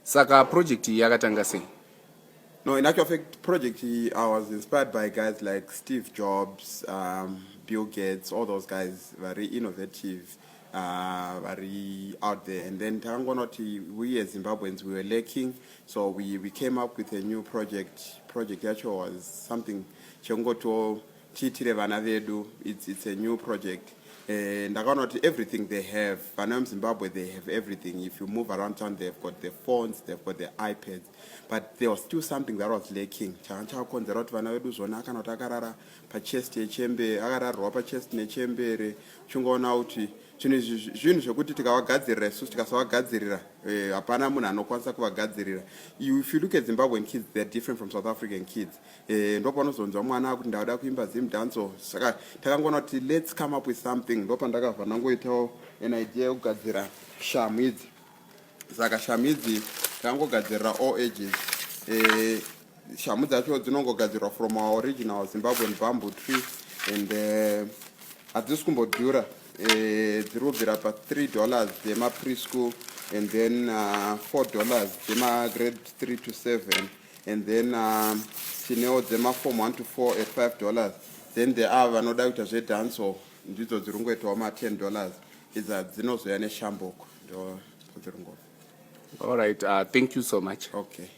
Saka project yakatanga sei? No, in actual fact, project I was inspired by guys like Steve Jobs, Bill Gates, all those guys, very innovative, very out there. And then we as Zimbabweans, we were lacking, so we came up with a new project. Project actually was something Chongoto Titire Vana Vedu. It's a new project. And everything they have. Panam Zimbabwe, they have everything. If you move around town, they've got the phones, they've got the iPads. But there was still something that was lacking. Chanchakonzerot vana vedu zvona kana kuti akarara pachest yechembere, akararwa pachest nechembere, chungoona kuti zvinhu zvekuti tikavagadzirira isusu tikasavagadzirira hapana munhu anokwanisa kuvagadzirira. If you look at Zimbabwean kids, they're different from South African kids. Ndopanozonzwa mwana kuti ndauda kuimba zimdanso, saka takangoona kuti let's come up with something. Ndopandakabva ndangoitawo an idea yekugadzira shamhu idzi. Saka shamhu idzi takangogadzirira all ages. Shamhu dzacho dzinongogadzirwa from our original Zimbabwean bamboo tree, and hadzisi kumbodhura. Dzirikubvira pa $3 dzema preschool, and then $4 dzema grade 3 to 7, and then tinewo dzema form 1 to 4 at $5. Then there are vanoda kuita zvedhanso, ndidzo dziringoitawo ma $10. Idza dzinozoya neshamboko, ndo dzirongova. All right, thank you so much. Okay.